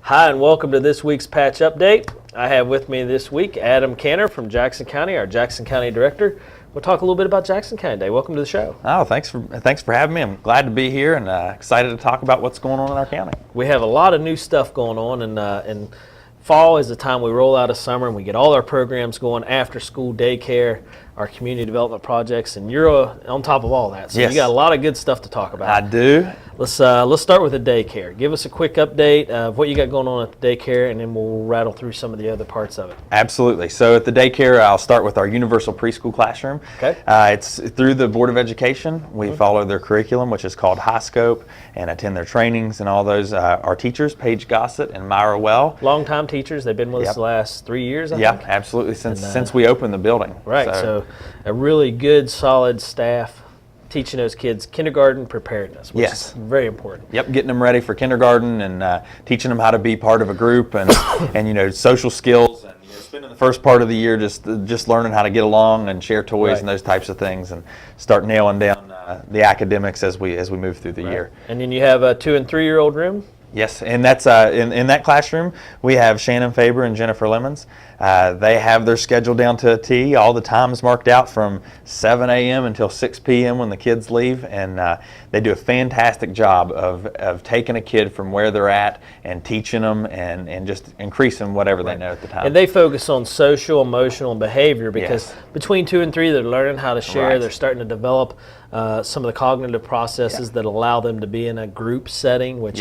Hi, and welcome to this week's Patch Update. I have with me this week Adam Canner from Jackson County, our Jackson County Director. We'll talk a little bit about Jackson County Day. Welcome to the show. Oh, thanks for having me. I'm glad to be here and excited to talk about what's going on in our county. We have a lot of new stuff going on, and fall is the time we roll out of summer and we get all our programs going, after school daycare, our community development projects, and you're on top of all that. So Yes. You got a lot of good stuff to talk about. I do. Let's start with the daycare. Give us a quick update of what you got going on at the daycare, and then we'll rattle through some of the other parts of it. Absolutely. So at the daycare, I'll start with our universal preschool classroom. Okay. It's through the Board of Education. We follow their curriculum, which is called High Scope, and attend their trainings and all those. Our teachers, Paige Gossett and Myra Well. Long-time teachers. They've been with us the last 3 years, I Yeah, think. absolutely. Since we opened the building. Right. So a really good, solid staff teaching those kids kindergarten preparedness, which is very important. Yep, getting them ready for kindergarten and teaching them how to be part of a group and and social skills, and spending the first part of the year just learning how to get along and share toys and those types of things, and start nailing down the academics as we move through the year. And then you have a 2- and 3-year-old room. Yes, and that's in that classroom we have Shannon Faber and Jennifer Lemons. They have their schedule down to a T. All the times marked out from 7 a.m. until 6 p.m. when the kids leave, and they do a fantastic job of taking a kid from where they're at and teaching them and just increasing whatever they know at the time. And they focus on social, emotional, and behavior because between 2 and 3, they're learning how to share. They're starting to develop some of the cognitive processes that allow them to be in a group setting, which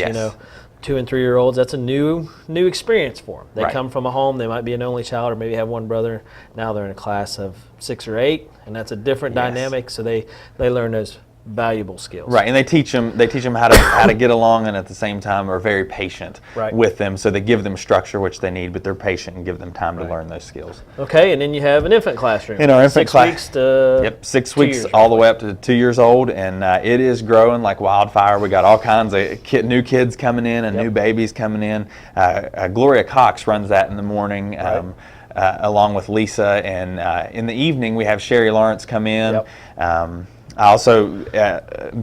2- and 3-year-olds, that's a new experience for them. They come from a home, they might be an only child or maybe have one brother. Now they're in a class of 6 or 8, and that's a different dynamic, so they learn those valuable skills. Right, and they teach them how to get along, and at the same time are very patient with them. So they give them structure, which they need, but they're patient and give them time to learn those skills. Okay, and then you have an infant classroom. In our infant 6 weeks to 6 weeks all the way up to 2 years old, and it is growing like wildfire. We got all kinds of new kids coming in and new babies coming in. Gloria Cox runs that in the morning. Along with Lisa, and in the evening we have Sherry Lawrence come in. I also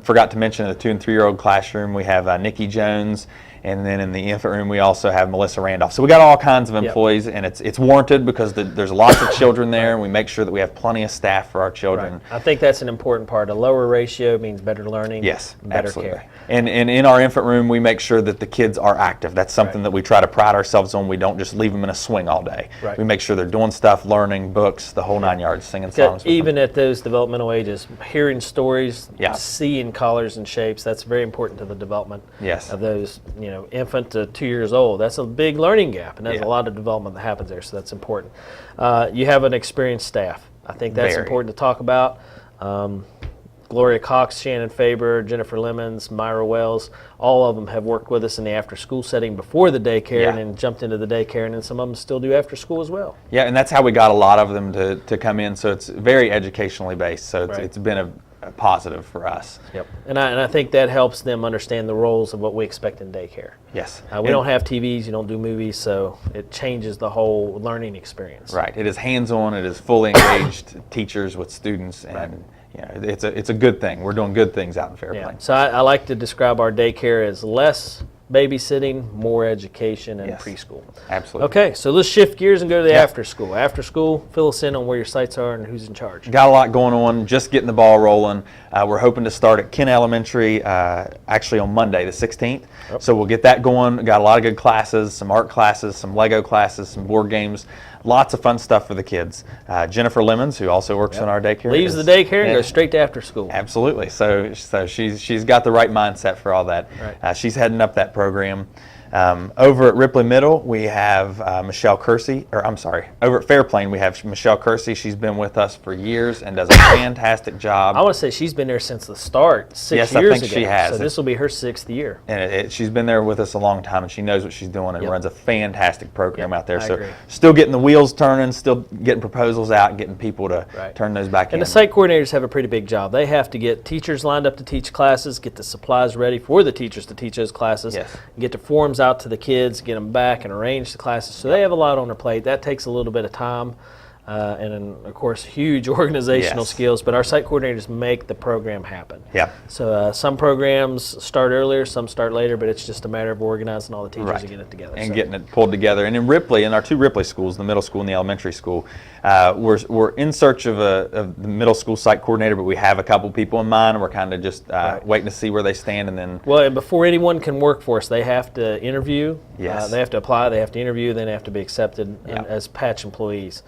forgot to mention in the 2- and 3-year-old classroom we have Nikki Jones, and then in the infant room we also have Melissa Randolph. So we got all kinds of employees, and it's warranted because there's lots of children there, and we make sure that we have plenty of staff for our children. I think that's an important part. A lower ratio means better learning, better absolutely. care. And in our infant room, we make sure that the kids are active. That's something that we try to pride ourselves on. We don't just leave them in a swing all day. We make sure they're doing stuff, learning, books, the whole 9 yards, singing songs. Even at those developmental ages, hearing stories, seeing colors and shapes, that's very important to the development of those, infant to 2 years old. That's a big learning gap, and there's a lot of development that happens there, so that's important. You have an experienced staff. I think that's important to talk about. Gloria Cox, Shannon Faber, Jennifer Lemons, Myra Wells, all of them have worked with us in the after-school setting before the daycare and then jumped into the daycare, and then some of them still do after-school as well. Yeah, and that's how we got a lot of them to come in, so it's very educationally based, so it's been a positive for us. And I think that helps them understand the roles of what we expect in daycare. Yes. We don't have TVs, you don't do movies, so it changes the whole learning experience. Right. It is hands-on, it is fully engaged teachers with students, and it's a good thing. We're doing good things out in Fairplain. So I like to describe our daycare as less babysitting, more education, and preschool. Absolutely. Okay, so let's shift gears and go to the after school. After school, fill us in on where your sites are and who's in charge. Got a lot going on, just getting the ball rolling. We're hoping to start at Kent Elementary actually on Monday, the 16th. So we'll get that going. Got a lot of good classes, some art classes, some Lego classes, some board games. Lots of fun stuff for the kids. Jennifer Lemons, who also works in our daycare, leaves the daycare and goes straight to after school. Absolutely. So she's got the right mindset for all that. She's heading up that program. Over at Ripley Middle, we have Michelle Kersey, over at Fairplain, we have Michelle Kersey. She's been with us for years and does a fantastic job. I want to say she's been there since the start, 6 years ago. Yes, I think she has. So this will be her 6th year. And she's been there with us a long time, and she knows what she's doing and runs a fantastic program out there. I So agree. still getting the wheels turning, still getting proposals out, getting people to turn those back in. And the site coordinators have a pretty big job. They have to get teachers lined up to teach classes, get the supplies ready for the teachers to teach those classes, get the forms out to the kids, get them back and arrange the classes. So they have a lot on their plate. That takes a little bit of time. and then, of course, huge organizational skills, but our site coordinators make the program happen. Yeah. So some programs start earlier, some start later, but it's just a matter of organizing all the teachers and getting it together. And getting it pulled together. And in Ripley, in our 2 Ripley schools, the middle school and the elementary school, we're in search of the middle school site coordinator, but we have a couple people in mind, and we're kind of just waiting to see where they stand. And then, well, and before anyone can work for us, they have to interview. Yes. They have to apply. They have to interview. Then they have to be accepted as patch employees.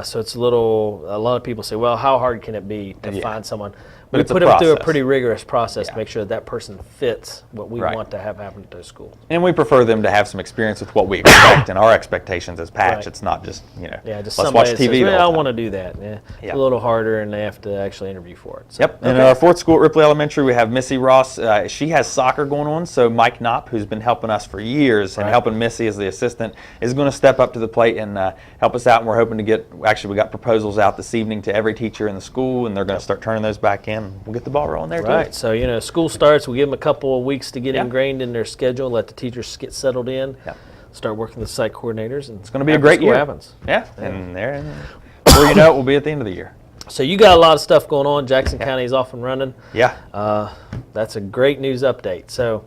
So it's a lot of people say, well, how hard can it be to find someone? We put them through a pretty rigorous process to make sure that person fits what we want to have happen at those schools. And we prefer them to have some experience with what we expect and our expectations as patch. It's not just, just let's watch TV. Says, I want to do that. It's a little harder, and they have to actually interview for it. So. Yep. And in our 4th school at Ripley Elementary, we have Missy Ross. She has soccer going on, so Mike Knopp, who's been helping us for years and helping Missy as the assistant, is going to step up to the plate and help us out. And we're hoping to we got proposals out this evening to every teacher in the school, and they're going to start turning those back in. We'll get the ball rolling there too. Right. So, school starts. We give them a couple of weeks to get ingrained in their schedule, let the teachers get settled in, start working with the site coordinators, and it's going to be a great year. Happens. Yeah. And before you know it, we'll be at the end of the year. So you got a lot of stuff going on. Jackson County is off and running. Yeah. That's a great news update. So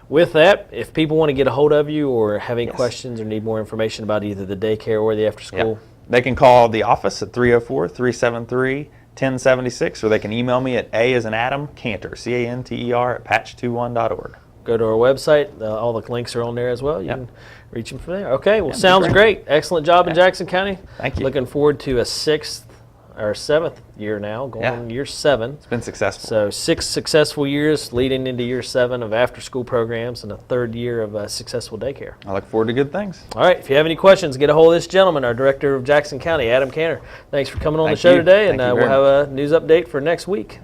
with that, if people want to get a hold of you or have any questions or need more information about either the daycare or the after school, they can call the office at 304-373-1076, or they can email me at A as in Adam, Canter, CANTER at patch21.org. Go to our website. All the links are on there as well. You can reach them from there. Okay, well, sounds great. Excellent job in Jackson County. Thank you. Looking forward to a 6th or 7th year now, going on year 7. It's been successful. So 6 successful years leading into year 7 of after-school programs and a 3rd year of successful daycare. I look forward to good things. All right, if you have any questions, get a hold of this gentleman, our director of Jackson County, Adam Canter. Thanks for coming on the show today, and we'll have a news update for next week.